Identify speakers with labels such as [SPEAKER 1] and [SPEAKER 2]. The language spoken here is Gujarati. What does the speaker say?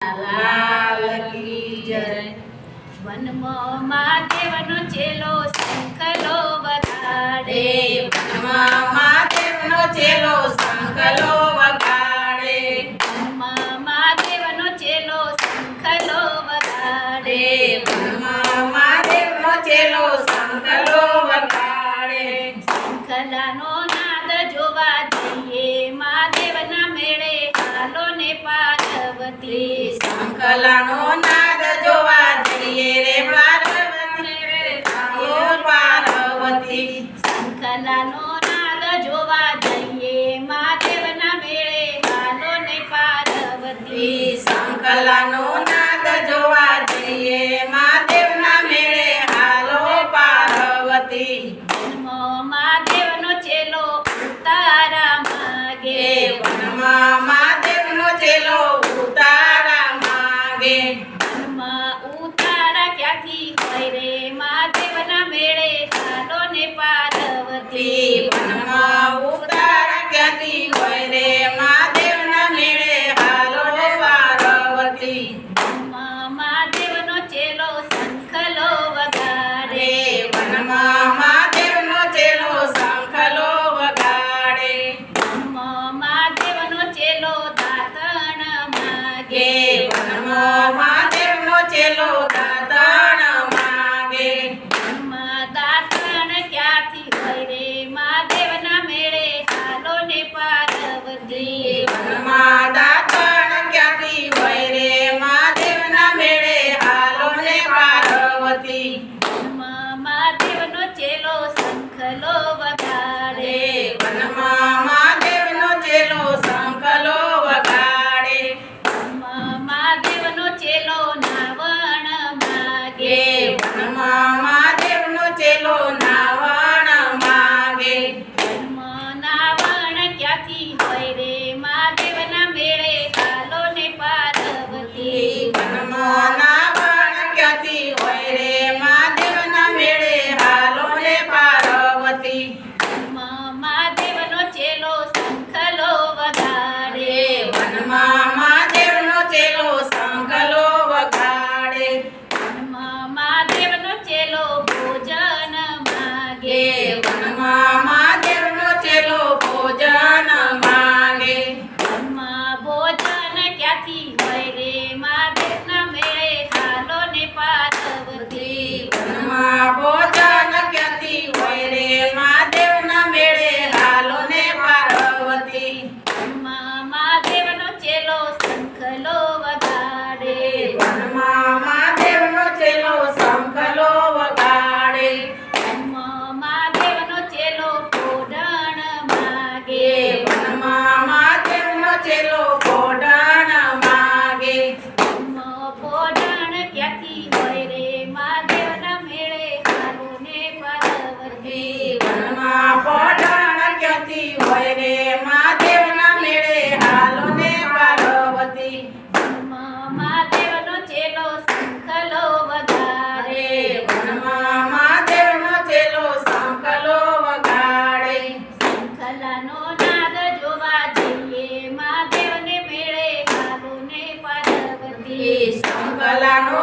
[SPEAKER 1] લાલ કી જય।
[SPEAKER 2] વનમાં મહાદેવનો ચેલો શંખલો વગાડે,
[SPEAKER 1] વનમાં મહાદેવનો ચેલો શંખલો વગાડે,
[SPEAKER 2] વનમાં મહાદેવનો ચેલો શંખલો વગાડે,
[SPEAKER 1] વનમાં મહાદેવનો ચેલો શંખલો વગાડે।
[SPEAKER 2] શંખલાનો નાદ જોવા જઈએ મહાદેવના મેળે, હાલો ને પાર્વતી।
[SPEAKER 1] શંખલાનો નાદ જોવા જઈએ રે પાર્વતી, આવો પાર્વતી।
[SPEAKER 2] શંખલાનો નાદ જોવા જઈએ મહાદેવના મેળે, હાલો ને પાર્વતી।
[SPEAKER 1] શંખલાનો નાદ જોવા જઈએ મહાદેવના મેળે, હાલો પાર્વતી।
[SPEAKER 2] વનમાં મહાદેવનો ચેલો ઉતારા માગે,
[SPEAKER 1] વનમાં મહાદેવનો ચેલો ઉતારા માગે,
[SPEAKER 2] વનમાં ઉતારા ક્યાંથી હોય રે મહાદેવના મેળે, હાલો ને પાર્વતી।
[SPEAKER 1] વનમાં ઉતારા ક્યાંથી હોય રે મહાદેવના મેળે, હાલો રે પાર્વતી।
[SPEAKER 2] વનમાં મહાદેવનો ચેલો શંખલો વગાડે,
[SPEAKER 1] વનમાં મહાદેવનો ચેલો શંખલો વગાડે,
[SPEAKER 2] વનમાં મહાદેવનો ચેલો દાતણ માગે,
[SPEAKER 1] વનમાં મહાદેવનો ચેલો દાતણ માગે,
[SPEAKER 2] વનમાં દાતણ ક્યાંથી હોય રે મહાદેવના મેળે, હાલો ને પાર્વતી।
[SPEAKER 1] વનમાં દાતણ ક્યાંથી હોય રે મહાદેવના મેળે, હાલો ને પાર્વતી।
[SPEAKER 2] વનમાં મહાદેવનો ચેલો શંખલો વગાડે,
[SPEAKER 1] વનમાં મહાદેવનો ચેલો શંખલો વગાડે,
[SPEAKER 2] વનમાં મહાદેવનો ચેલો નાવણ માગે,
[SPEAKER 1] વનમાં મહાદેવનો ચેલો નાવણ માગે,
[SPEAKER 2] વનમાં નાવણ ક્યાંથી હોય રે મહાદેવના મેળે, હાલો ને પાર્વતી।
[SPEAKER 1] વનમાં નાવણ ક્યાંથી હોય રે મહાદેવના મેળે, હાલો ને પાર્વતી।
[SPEAKER 2] વનમાં મહાદેવનો ચેલો શંખલો વગાડે,
[SPEAKER 1] વનમાં મહાદેવનો ચેલો શંખલો વગાડે,
[SPEAKER 2] વનમાં મહાદેવનો ચેલો ભોજન માગે,
[SPEAKER 1] વનમાં મહાદેવનો ચેલો ભોજન માગે,
[SPEAKER 2] વનમાં ભોજન ક્યાંથી હોય રે મહાદેવના મેળે, હાલો ને પાર્વતી।
[SPEAKER 1] વનમાં ભોજન ક્યાંથી હોય રે મહાદેવના મેળે, હાલો ને પાર્વતી।
[SPEAKER 2] વનમાં મહાદેવનો ચેલો શંખલો વગાડે,
[SPEAKER 1] વનમાં મહાદેવનો ચેલો શંખલો વગાડે,
[SPEAKER 2] વનમાં મહાદેવનો ચેલો કોઢણ માગે,
[SPEAKER 1] વનમાં મહાદેવનો ચેલો કોઢણ માગે,
[SPEAKER 2] વનમાં કોઢણ ક્યાંથી હોય રે મહાદેવના મેળે, હાલો ને પાર્વતી।
[SPEAKER 1] વનમાં કોઢણ ક્યાંથી હોય રે મહાદેવના મેળે, હાલો ને પાર્વતી।
[SPEAKER 2] વનમાં મહાદેવનો ચેલો શંખલો વગાડે,
[SPEAKER 1] વનમાં મહાદેવનો ચેલો શંખલો વગાડે,
[SPEAKER 2] શંખલાનો નાદ જોવા જઈએ મહાદેવને મેળે, હાલો ને પાર્વતી।
[SPEAKER 1] શંખલાનો